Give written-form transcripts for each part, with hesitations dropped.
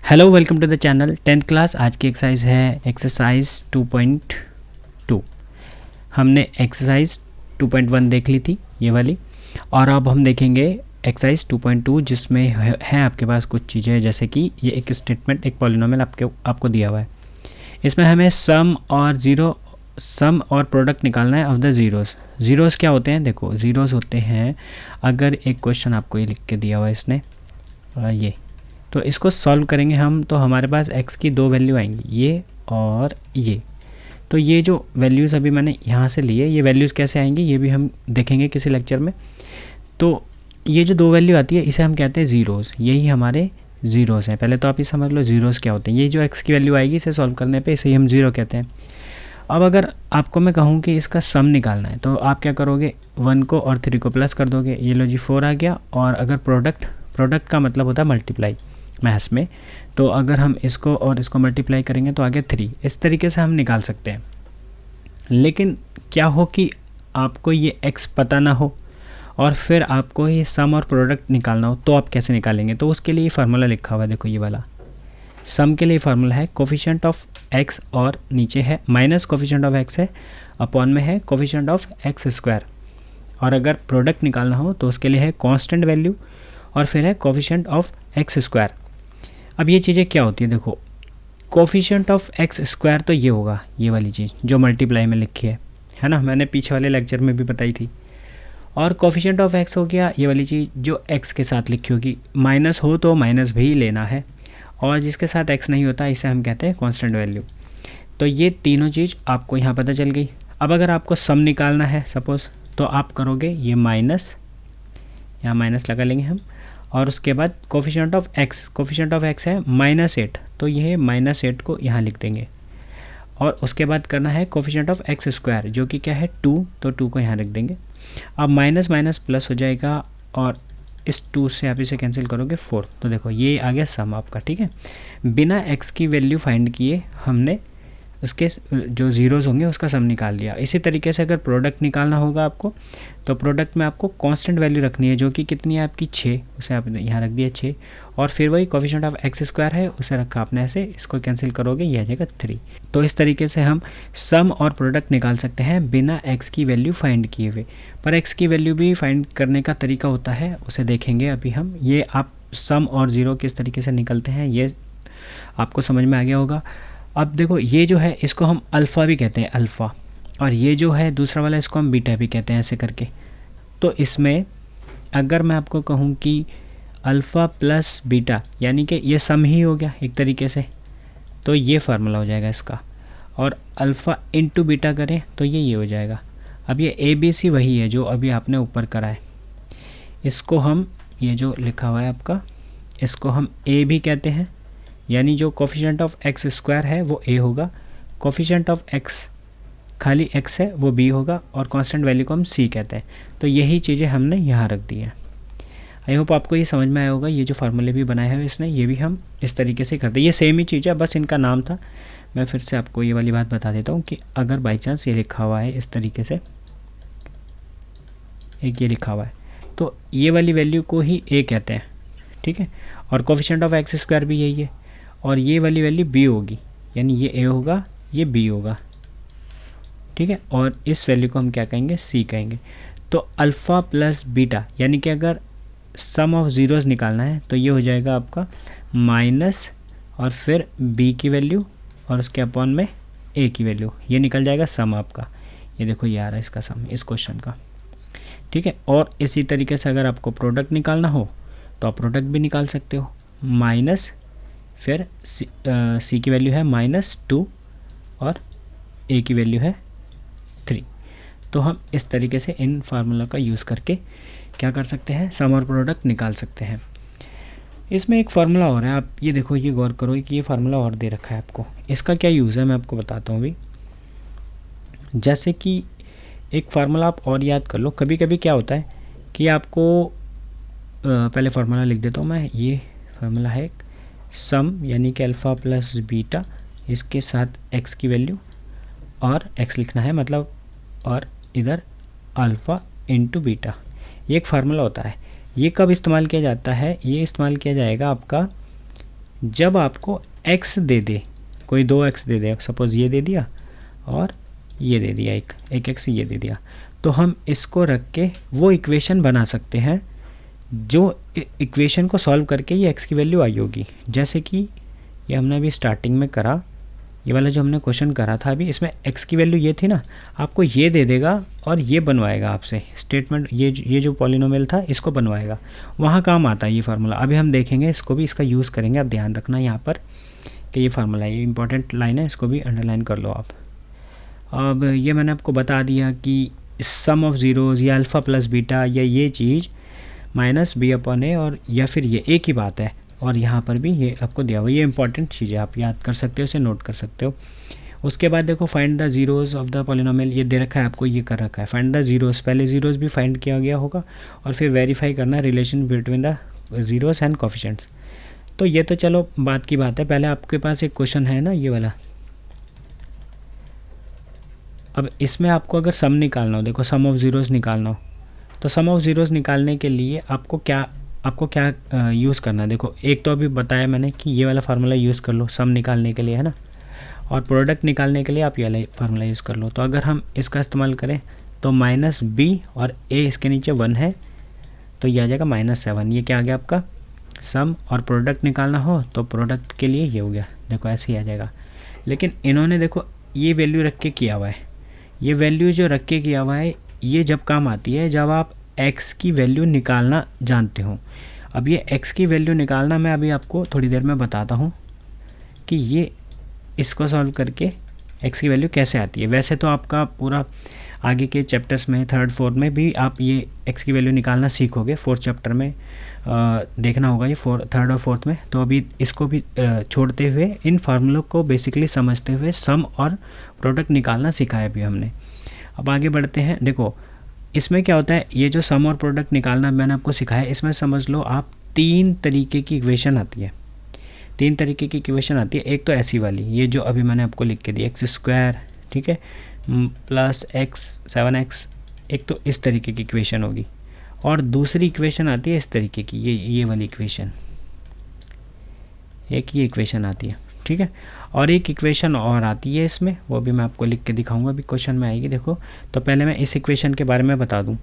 Hello, welcome to the channel 10th class. आज की exercise है एक्सरसाइज 2.2। हमने एक्सरसाइज 2.1 देख ली थी ये वाली, और अब हम देखेंगे एक्सरसाइज 2.2 जिसमें है आपके पास कुछ चीज़ें, जैसे कि ये एक स्टेटमेंट, एक पॉलिनोमियल आपको दिया हुआ है। इसमें हमें सम और प्रोडक्ट निकालना है ऑफ द ज़ीरोज़। ज़ीरोज़ क्या होते हैं? देखो, ज़ीरोज़ होते हैं, अगर एक क्वेश्चन आपको ये लिख के दिया हुआ है इसने, ये तो इसको सॉल्व करेंगे हम, तो हमारे पास x की दो वैल्यू आएंगी, ये और ये। तो ये जो वैल्यूज़ अभी मैंने यहाँ से लिए, ये वैल्यूज़ कैसे आएंगी ये भी हम देखेंगे किसी लेक्चर में। तो ये जो दो वैल्यू आती है इसे हम कहते हैं ज़ीरोज़, यही हमारे ज़ीरोज़ हैं। पहले तो आप ये समझ लो ज़ीरोज़ क्या होते हैं। ये जो x की वैल्यू आएगी इसे सॉल्व करने पर इसे ही हम ज़ीरो कहते हैं। अब अगर आपको मैं कहूँ कि इसका सम निकालना है तो आप क्या करोगे, 1 को और 3 को प्लस कर दोगे, ये लो जी 4 आ गया। और अगर प्रोडक्ट का मतलब होता है मल्टीप्लाई मैथ्स में, तो अगर हम इसको और इसको मल्टीप्लाई करेंगे तो आगे 3। इस तरीके से हम निकाल सकते हैं। लेकिन क्या हो कि आपको ये x पता ना हो और फिर आपको ये सम और प्रोडक्ट निकालना हो, तो आप कैसे निकालेंगे? तो उसके लिए फार्मूला लिखा हुआ है, देखो ये वाला। सम के लिए फार्मूला है कोफिशिएंट ऑफ x, और नीचे है माइनस कोफिशिएंट ऑफ x है, अपॉन में है कोफिशिएंट ऑफ x स्क्वायर। और अगर प्रोडक्ट निकालना हो तो उसके लिए है कांस्टेंट वैल्यू, और फिर है कोफिशिएंट ऑफ x स्क्वायर। अब ये चीज़ें क्या होती है, देखो कोफिशिएंट ऑफ x स्क्वायर तो ये होगा, ये वाली चीज़ जो मल्टीप्लाई में लिखी है ना, मैंने पीछे वाले लेक्चर में भी बताई थी। और कोफिशिएंट ऑफ x हो गया ये वाली चीज़ जो x के साथ लिखी होगी, माइनस हो तो माइनस भी लेना है, और जिसके साथ x नहीं होता इसे हम कहते हैं कांस्टेंट वैल्यू। तो ये तीनों चीज़ आपको यहाँ पता चल गई। अब अगर आपको सम निकालना है सपोज़, तो आप करोगे ये माइनस, यहाँ माइनस लगा लेंगे हम, और उसके बाद कोफिशिएंट ऑफ x है -8, तो ये -8 को यहाँ लिख देंगे। और उसके बाद करना है कोफिशिएंट ऑफ x स्क्वायर जो कि क्या है 2, तो 2 को यहाँ रख देंगे। अब माइनस माइनस प्लस हो जाएगा, और इस 2 से आप इसे कैंसिल करोगे 4। तो देखो ये आ गया सम आपका, ठीक है। बिना x की वैल्यू फाइंड किए हमने उसके जो ज़ीरोज़ होंगे उसका सम निकाल लिया। इसी तरीके से अगर प्रोडक्ट निकालना होगा आपको, तो प्रोडक्ट में आपको कांस्टेंट वैल्यू रखनी है जो कि कितनी है आपकी 6, उसे आपने यहाँ रख दिया 6, और फिर वही कोफिशिएंट ऑफ x स्क्वायर है उसे रखा आपने ऐसे, इसको कैंसिल करोगे ये आ जाएगा 3। तो इस तरीके से हम सम और प्रोडक्ट निकाल सकते हैं बिना x की वैल्यू फाइंड किए हुए। पर x की वैल्यू भी फाइंड करने का तरीका होता है, उसे देखेंगे अभी हम। ये आप सम और ज़ीरो किस तरीके से निकलते हैं ये आपको समझ में आ गया होगा। अब देखो ये जो है इसको हम अल्फ़ा भी कहते हैं, अल्फ़ा, और ये जो है दूसरा वाला इसको हम बीटा भी कहते हैं, ऐसे करके। तो इसमें अगर मैं आपको कहूँ कि अल्फ़ा प्लस बीटा यानी कि ये सम ही हो गया एक तरीके से, तो ये फार्मूला हो जाएगा इसका। और अल्फ़ा इंटू बीटा करें तो ये हो जाएगा। अब ये ए बी सी वही है जो अभी आपने ऊपर करा है। इसको हम, ये जो लिखा हुआ है आपका, इसको हम ए भी कहते हैं, यानी जो कोफिशिएंट ऑफ x स्क्वायर है वो a होगा, कोफिशिएंट ऑफ x खाली x है वो b होगा, और कांस्टेंट वैल्यू को हम c कहते हैं। तो यही चीज़ें हमने यहाँ रख दी हैं। आई होप आपको ये समझ में आया होगा। ये जो फार्मूले भी बनाए हैं इसने, ये भी हम इस तरीके से करते हैं। ये सेम ही चीज़ है, बस इनका नाम था। मैं फिर से आपको ये वाली बात बता देता हूँ कि अगर बाई चांस ये लिखा हुआ है इस तरीके से, एक ये लिखा हुआ है, तो ये वाली वैल्यू को ही a कहते हैं, ठीक है। और कोफिशिएंट ऑफ x स्क्वायर भी यही है, और ये वाली वैल्यू b होगी, यानी ये a होगा ये b होगा, ठीक है। और इस वैल्यू को हम क्या कहेंगे, c कहेंगे। तो अल्फ़ा प्लस बीटा यानी कि अगर सम ऑफ ज़ीरोज़ निकालना है तो ये हो जाएगा आपका माइनस, और फिर b की वैल्यू और उसके अपॉन में a की वैल्यू, ये निकल जाएगा सम आपका। ये देखो ये आ रहा है इसका सम इस क्वेश्चन का, ठीक है। और इसी तरीके से अगर आपको प्रोडक्ट निकालना हो तो आप प्रोडक्ट भी निकाल सकते हो, माइनस फिर c की वैल्यू है -2 और a की वैल्यू है 3। तो हम इस तरीके से इन फार्मूला का यूज़ करके क्या कर सकते हैं, सम और प्रोडक्ट निकाल सकते हैं। इसमें एक फार्मूला और है, आप ये देखो, ये गौर करो कि ये फार्मूला और दे रखा है आपको। इसका क्या यूज़ है मैं आपको बताता हूँ अभी। जैसे कि एक फार्मूला आप और याद कर लो। कभी कभी क्या होता है कि आपको पहले फार्मूला लिख देता हूँ मैं। ये फार्मूला है सम यानी कि अल्फ़ा प्लस बीटा, इसके साथ x की वैल्यू और x लिखना है मतलब, और इधर अल्फ़ा इंटू बीटा, ये एक फार्मूला होता है। ये कब इस्तेमाल किया जाता है, ये इस्तेमाल किया जाएगा आपका जब आपको x दे दे, कोई 2x दे दे, सपोज़ ये दे दिया और ये दे दिया, एक x ये दे दिया, तो हम इसको रख के वो इक्वेशन बना सकते हैं जो इक्वेशन को सॉल्व करके ये x की वैल्यू आई होगी। जैसे कि ये हमने अभी स्टार्टिंग में करा, ये वाला जो हमने क्वेश्चन करा था अभी, इसमें x की वैल्यू ये थी ना, आपको ये दे देगा और ये बनवाएगा आपसे स्टेटमेंट, ये जो पॉलिनोमियल था इसको बनवाएगा, वहाँ काम आता है ये फार्मूला। अभी हम देखेंगे इसको भी, इसका यूज़ करेंगे। आप ध्यान रखना यहाँ पर कि ये फार्मूला, ये इंपॉर्टेंट लाइन है, इसको भी अंडरलाइन कर लो आप। अब ये मैंने आपको बता दिया कि सम ऑफ ज़ीरोज़ या अल्फ़ा प्लस बीटा या ये चीज़ माइनस बी अपॉन ए, और या फिर ये एक ही बात है, और यहाँ पर भी ये आपको दिया हुआ, ये इंपॉर्टेंट चीज़ है, आप याद कर सकते हो, इसे नोट कर सकते हो। उसके बाद देखो find the zeros of the polynomial, ये दे रखा है आपको, ये कर रखा है फाइंड द ज़ीरोज़, पहले ज़ीरोज़ भी फाइंड किया गया होगा और फिर वेरीफाई करना relation between the zeros and coefficients. तो ये तो चलो बात की बात है, पहले आपके पास एक क्वेश्चन है ना ये वाला। अब इसमें आपको अगर सम निकालना हो, देखो सम ऑफ ज़ीरोज़ निकालना हो, तो सम ऑफ ज़ीरोज़ निकालने के लिए आपको क्या यूज़ करना है। देखो एक तो अभी बताया मैंने कि ये वाला फार्मूला यूज़ कर लो सम निकालने के लिए, है ना, और प्रोडक्ट निकालने के लिए आप ये वाला फार्मूला यूज़ कर लो। तो अगर हम इसका इस्तेमाल करें तो माइनस बी और ए इसके नीचे 1 है, तो ये आ जाएगा -7। ये क्या आ गया आपका सम, और प्रोडक्ट निकालना हो तो प्रोडक्ट के लिए ये हो गया, देखो ऐसे ही आ जाएगा। लेकिन इन्होंने देखो ये वैल्यू रख के किया हुआ है, ये वैल्यू जो रख के किया हुआ है ये जब काम आती है जब आप x की वैल्यू निकालना जानते हो। अब ये x की वैल्यू निकालना मैं अभी आपको थोड़ी देर में बताता हूँ कि ये इसको सॉल्व करके x की वैल्यू कैसे आती है। वैसे तो आपका पूरा आगे के चैप्टर्स में 3rd 4th में भी आप ये x की वैल्यू निकालना सीखोगे, 4th चैप्टर में देखना होगा ये 3rd और 4th में। तो अभी इसको भी छोड़ते हुए इन फार्मूलों को बेसिकली समझते हुए सम और प्रोडक्ट निकालना सिखाया भी हमने। अब आगे बढ़ते हैं। देखो इसमें क्या होता है, ये जो सम और प्रोडक्ट निकालना मैंने आपको सिखाया, इसमें समझ लो आप 3 तरीके की इक्वेशन आती है, 3 तरीके की इक्वेशन आती है। एक तो ऐसी वाली, ये जो अभी मैंने आपको लिख के दी x², ठीक है, प्लस x 7x, एक तो इस तरीके की इक्वेशन होगी, और दूसरी इक्वेशन आती है इस तरीके की, ये वाली इक्वेशन, एक ये इक्वेशन आती है, ठीक है। और एक इक्वेशन और आती है इसमें, वो भी मैं आपको लिख के दिखाऊंगा, अभी क्वेश्चन में आएगी। देखो तो पहले मैं इस इक्वेशन के बारे में बता दूं,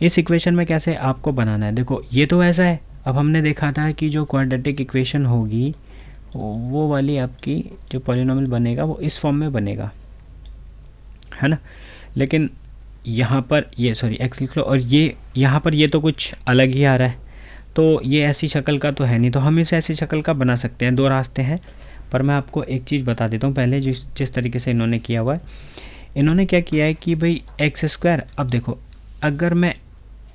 इस इक्वेशन में कैसे आपको बनाना है। देखो ये तो ऐसा है, अब हमने देखा था कि जो क्वाड्रेटिक इक्वेशन होगी वो वाली आपकी जो पॉलिनोमियल बनेगा वो इस फॉर्म में बनेगा, है ना। लेकिन यहाँ पर ये x लिख लो, और ये यहाँ पर ये तो कुछ अलग ही आ रहा है, तो ये ऐसी शक्ल का तो है नहीं, तो हम इसे ऐसी शक्ल का बना सकते हैं। 2 रास्ते हैं, पर मैं आपको एक चीज़ बता देता हूँ पहले, जिस तरीके से इन्होंने किया हुआ है। इन्होंने क्या किया है कि भाई x², अब देखो अगर मैं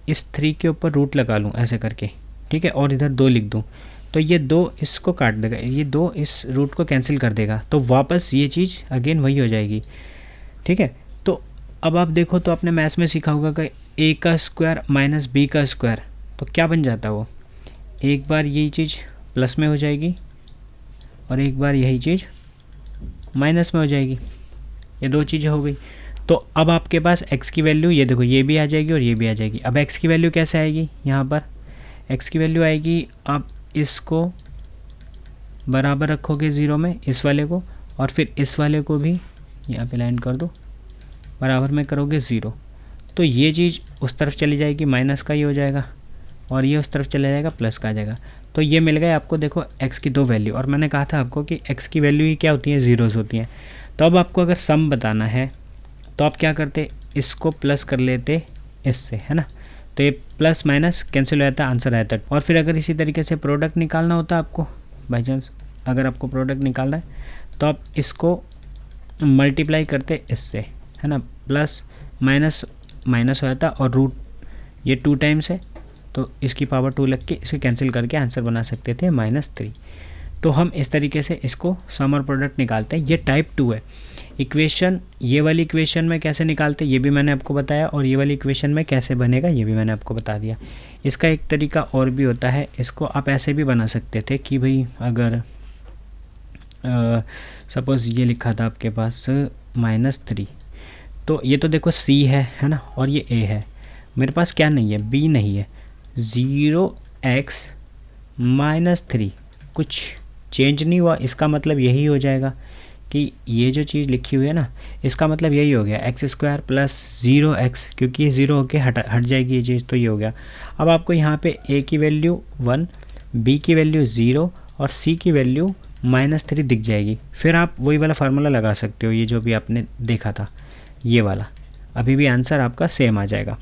इस 3 के ऊपर रूट लगा लूँ ऐसे करके, ठीक है, और इधर 2 लिख दूँ, तो ये 2 इसको काट देगा, ये 2 इस रूट को कैंसिल कर देगा, तो वापस ये चीज़ अगेन वही हो जाएगी, ठीक है। तो अब आप देखो तो आपने मैथ्स में सीखा होगा कि a² माइनस b², तो क्या बन जाता है वो, एक बार यही चीज़ प्लस में हो जाएगी और एक बार यही चीज़ माइनस में हो जाएगी, ये 2 चीज़ें हो गई। तो अब आपके पास x की वैल्यू, ये देखो ये भी आ जाएगी और ये भी आ जाएगी। अब x की वैल्यू कैसे आएगी, यहाँ पर x की वैल्यू आएगी, आप इसको बराबर रखोगे 0 में, इस वाले को, और फिर इस वाले को भी यहाँ पे लाइन कर दो, बराबर में करोगे 0, तो ये चीज़ उस तरफ चली जाएगी, माइनस का ही हो जाएगा, और ये उस तरफ चला जाएगा, प्लस का आ जाएगा। तो ये मिल गए आपको, देखो x की 2 वैल्यू, और मैंने कहा था आपको कि x की वैल्यू ही क्या होती है, ज़ीरोज़ होती हैं। तो अब आपको अगर सम बताना है तो आप क्या करते, इसको प्लस कर लेते इससे, है ना, तो ये प्लस माइनस कैंसिल हो जाता है, आंसर आता है। और फिर अगर इसी तरीके से प्रोडक्ट निकालना होता है आपको, बाई चांस अगर आपको प्रोडक्ट निकालना है तो आप इसको मल्टीप्लाई करते इससे, है ना, प्लस माइनस माइनस हो जाता, और रूट ये 2 टाइम्स है तो इसकी पावर 2 लग के इसे कैंसिल करके आंसर बना सकते थे -3। तो हम इस तरीके से इसको सम और प्रोडक्ट निकालते हैं। ये टाइप 2 है इक्वेशन। ये वाली इक्वेशन में कैसे निकालते ये भी मैंने आपको बताया, और ये वाली इक्वेशन में कैसे बनेगा ये भी मैंने आपको बता दिया। इसका एक तरीका और भी होता है, इसको आप ऐसे भी बना सकते थे कि भाई अगर सपोज़ ये लिखा था आपके पास -3, तो ये तो देखो c है ना, और ये a है, मेरे पास क्या नहीं है, b नहीं है, 0x -3 कुछ चेंज नहीं हुआ, इसका मतलब यही हो जाएगा कि ये जो चीज़ लिखी हुई है ना, इसका मतलब यही हो गया एक्स स्क्वायर प्लस 0x, क्योंकि ये 0 होके हट जाएगी ये चीज़, तो ये हो गया। अब आपको यहाँ पे a की वैल्यू 1, b की वैल्यू 0 और c की वैल्यू -3 दिख जाएगी। फिर आप वही वाला फार्मूला लगा सकते हो, ये जो भी आपने देखा था ये वाला, अभी भी आंसर आपका सेम आ जाएगा।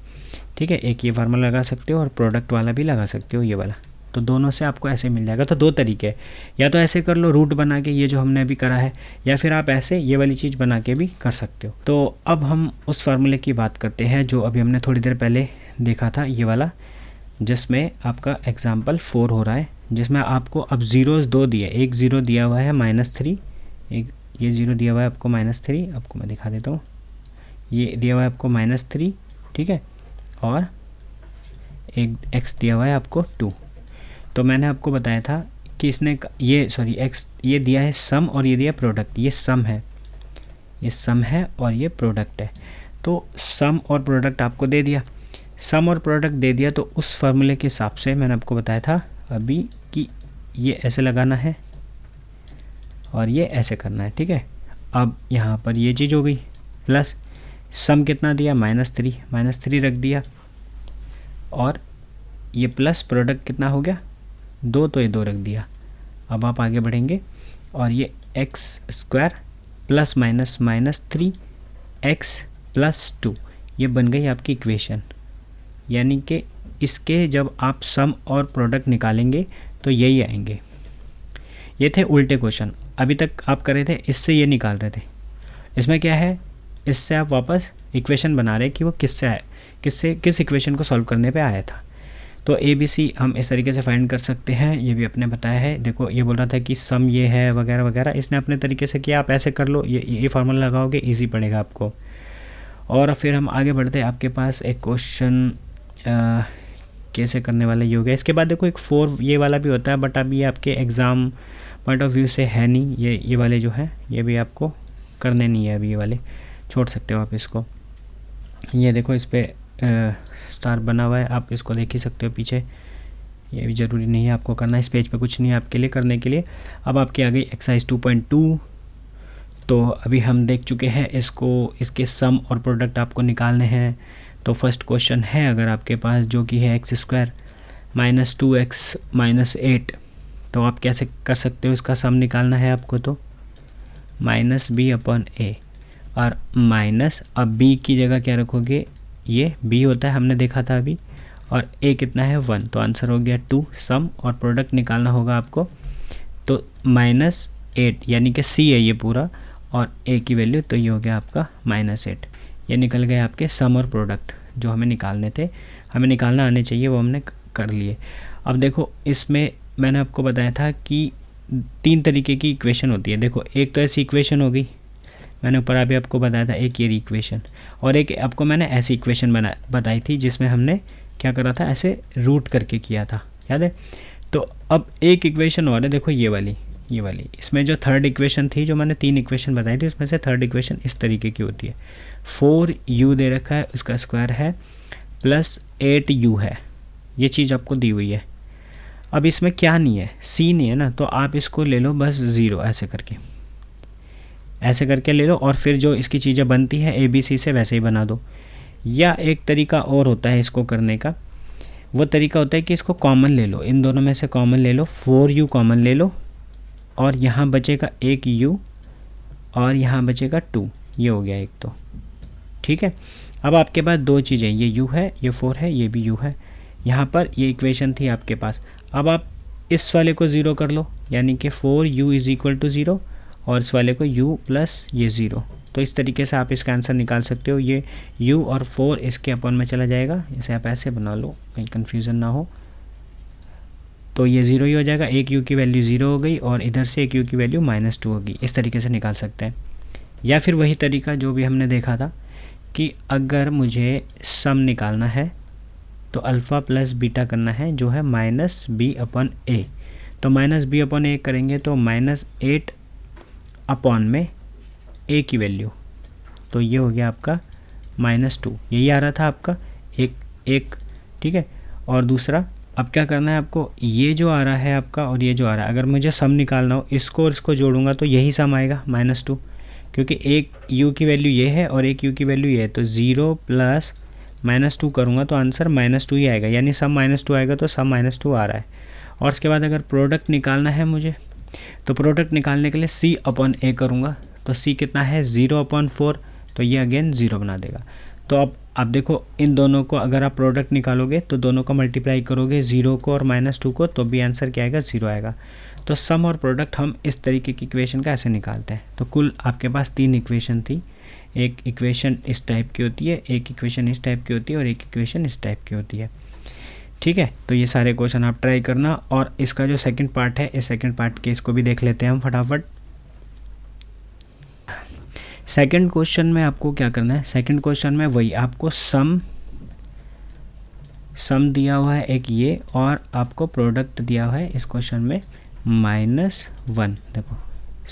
ठीक है, एक ये फार्मूला लगा सकते हो और प्रोडक्ट वाला भी लगा सकते हो ये वाला, तो दोनों से आपको ऐसे मिल जाएगा। तो दो तरीके हैं, या तो ऐसे कर लो रूट बना के, ये जो हमने अभी करा है, या फिर आप ऐसे ये वाली चीज़ बना के भी कर सकते हो। तो अब हम उस फार्मूले की बात करते हैं जो अभी हमने थोड़ी देर पहले देखा था, ये वाला, जिसमें आपका एग्जाम्पल 4 हो रहा है, जिसमें आपको अब ज़ीरोज़ 2 दिए, एक ज़ीरो दिया हुआ है -3, एक ये ज़ीरो दिया हुआ है आपको -3, आपको मैं दिखा देता हूँ, ये दिया हुआ है आपको -3, ठीक है, और एक x दिया हुआ है आपको 2। तो मैंने आपको बताया था कि इसने ये x ये दिया है सम और ये दिया प्रोडक्ट, ये सम है, ये सम है और ये प्रोडक्ट है। तो सम और प्रोडक्ट आपको दे दिया, सम और प्रोडक्ट दे दिया, तो उस फार्मूले के हिसाब से मैंने आपको बताया था अभी कि ये ऐसे लगाना है और ये ऐसे करना है। ठीक है, अब यहाँ पर ये चीज़ हो गई, प्लस सम कितना दिया -3 रख दिया, और ये प्लस प्रोडक्ट कितना हो गया 2, तो ये 2 रख दिया। अब आप आगे बढ़ेंगे और ये x square plus minus -3x + 2, ये बन गई आपकी इक्वेशन। यानी कि इसके जब आप सम और प्रोडक्ट निकालेंगे तो यही आएंगे। ये थे उल्टे क्वेश्चन, अभी तक आप कर रहे थे इससे ये निकाल रहे थे, इसमें क्या है, इससे आप वापस इक्वेशन बना रहे कि वो किससे आया, किस इक्वेशन को सॉल्व करने पे आया था। तो ABC हम इस तरीके से फाइंड कर सकते हैं, ये भी अपने बताया है। देखो ये बोल रहा था कि सम ये है वगैरह वगैरह, इसने अपने तरीके से किया, आप ऐसे कर लो, ये फार्मूला लगाओगे ईजी पड़ेगा आपको। और फिर हम आगे बढ़ते हैं, आपके पास एक क्वेश्चन कैसे करने वाला ये हो गया। इसके बाद देखो एक 4 ये वाला भी होता है, बट अब ये आपके एग्ज़ाम पॉइंट ऑफ व्यू से है नहीं, ये वाले जो है ये भी आपको करने नहीं है, अभी ये वाले छोड़ सकते हो आप इसको। ये देखो इस पर स्टार बना हुआ है, आप इसको देख ही सकते हो पीछे, ये भी ज़रूरी नहीं है आपको करना, इस पेज पे कुछ नहीं है आपके लिए करने के लिए। अब आपकी आ गई एक्सरसाइज 2.2। तो अभी हम देख चुके हैं इसको, इसके सम और प्रोडक्ट आपको निकालने हैं। तो फर्स्ट क्वेश्चन है अगर आपके पास, जो कि है x² - 2x - 8, तो आप कैसे कर सकते हो, इसका सम निकालना है आपको, तो -b/a और माइनस, अब b की जगह क्या रखोगे, ये b होता है हमने देखा था अभी, और a कितना है 1, तो आंसर हो गया 2। सम और प्रोडक्ट निकालना होगा आपको, तो -8 यानी कि c है ये पूरा, और a की वैल्यू, तो ये हो गया आपका -8। ये निकल गए आपके सम और प्रोडक्ट जो हमें निकालने थे, हमें निकालना आने चाहिए, वो हमने कर लिए। अब देखो इसमें मैंने आपको बताया था कि 3 तरीके की इक्वेशन होती है। देखो एक तो ऐसी इक्वेशन हो गई, मैंने ऊपर अभी आपको बताया था, एक ये इक्वेशन, और एक आपको मैंने ऐसी इक्वेशन बताई थी जिसमें हमने क्या करा था, ऐसे रूट करके किया था, याद है। तो अब एक इक्वेशन और है, देखो ये वाली, इसमें जो थर्ड इक्वेशन थी, जो मैंने 3 इक्वेशन बताई थी, उसमें से थर्ड इक्वेशन इस तरीके की होती है। 4u दे रखा है, उसका स्क्वायर है, प्लस 8u है, ये चीज़ आपको दी हुई है। अब इसमें क्या नहीं है, c नहीं है ना, तो आप इसको ले लो बस 0, ऐसे करके ले लो, और फिर जो इसकी चीज़ें बनती है ABC से वैसे ही बना दो। या एक तरीका और होता है इसको करने का, वो तरीका होता है कि इसको कॉमन ले लो, इन दोनों में से कॉमन ले लो, 4u कॉमन ले लो, और यहाँ बचेगा एक u और यहाँ बचेगा 2, ये हो गया एक, तो ठीक है। अब आपके पास 2 चीज़ें, ये u है, ये 4 है, ये भी u है, यहाँ पर ये इक्वेशन थी आपके पास। अब आप इस वाले को 0 कर लो, यानी कि 4u = 0, और इस वाले को u + ये 0। तो इस तरीके से आप इसका आंसर निकाल सकते हो। ये u और 4 इसके अपॉन में चला जाएगा, इसे आप ऐसे बना लो कहीं कन्फ्यूज़न ना हो। तो ये 0 ही हो जाएगा, एक u की वैल्यू 0 हो गई, और इधर से एक u की वैल्यू -2 होगी। इस तरीके से निकाल सकते हैं। या फिर वही तरीका जो भी हमने देखा था कि अगर मुझे सम निकालना है तो अल्फ़ा + बीटा करना है, जो है -b/a। तो -b/a करेंगे तो -8 अपॉन में a की वैल्यू, तो ये हो गया आपका -2, यही आ रहा था आपका एक, ठीक है। और दूसरा अब क्या करना है आपको, ये जो आ रहा है आपका और ये जो आ रहा है, अगर मुझे सम निकालना हो, इसको और इसको जोड़ूंगा तो यही सम आएगा -2, क्योंकि एक u की वैल्यू ये है और एक u की वैल्यू ये है, तो 0 प्लस -2 करूँगा तो आंसर -2 ही आएगा, यानी सम -2 आएगा तो सम -2 आ रहा है। और उसके बाद अगर प्रोडक्ट निकालना है मुझे, तो प्रोडक्ट निकालने के लिए c/a करूँगा, तो c कितना है 0/4, तो ये अगेन 0 बना देगा। तो अब आप देखो इन दोनों को अगर आप प्रोडक्ट निकालोगे तो दोनों को मल्टीप्लाई करोगे 0 को और -2 को, तो भी आंसर क्या आएगा 0 आएगा। तो सम और प्रोडक्ट हम इस तरीके की इक्वेशन का ऐसे निकालते हैं। तो कुल आपके पास 3 इक्वेशन थी, एक इक्वेशन इस टाइप की होती है, एक इक्वेशन इस टाइप की होती है और एक इक्वेशन इस टाइप की होती है। ठीक है, तो ये सारे क्वेश्चन आप ट्राई करना। और इसका जो सेकंड पार्ट है, इस सेकंड पार्ट के इसको भी देख लेते हैं हम फटाफट। सेकंड क्वेश्चन में आपको क्या करना है, सेकंड क्वेश्चन में वही आपको सम दिया हुआ है एक ये, और आपको प्रोडक्ट दिया हुआ है इस क्वेश्चन में -1। देखो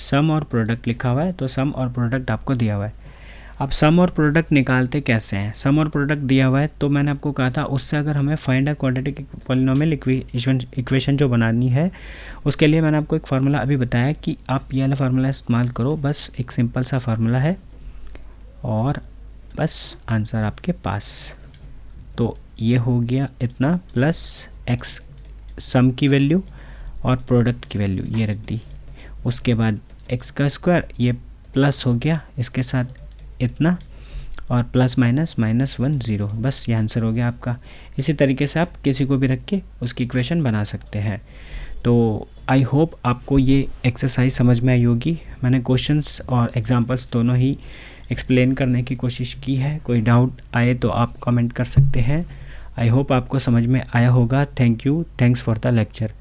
सम और प्रोडक्ट लिखा हुआ है, तो सम और प्रोडक्ट आपको दिया हुआ है। अब सम और प्रोडक्ट निकालते कैसे हैं, सम और प्रोडक्ट दिया हुआ है तो मैंने आपको कहा था उससे अगर हमें find a quadratic polynomial equation जो बनानी है, उसके लिए मैंने आपको एक फार्मूला अभी बताया कि आप ये वाला फार्मूला इस्तेमाल करो, बस एक सिंपल सा फार्मूला है और बस आंसर आपके पास। तो ये हो गया इतना प्लस x सम की वैल्यू और प्रोडक्ट की वैल्यू ये रख दी, उसके बाद x का स्क्वायर ये प्लस हो गया इसके साथ इतना, और प्लस माइनस -1 0, बस ये आंसर हो गया आपका। इसी तरीके से आप किसी को भी रख के उसकी इक्वेशन बना सकते हैं। तो आई होप आपको ये एक्सरसाइज समझ में आई होगी। मैंने क्वेश्चंस और एग्जांपल्स दोनों ही एक्सप्लेन करने की कोशिश की है। कोई डाउट आए तो आप कमेंट कर सकते हैं। आई होप आपको समझ में आया होगा। Thank you, thanks for the lecture.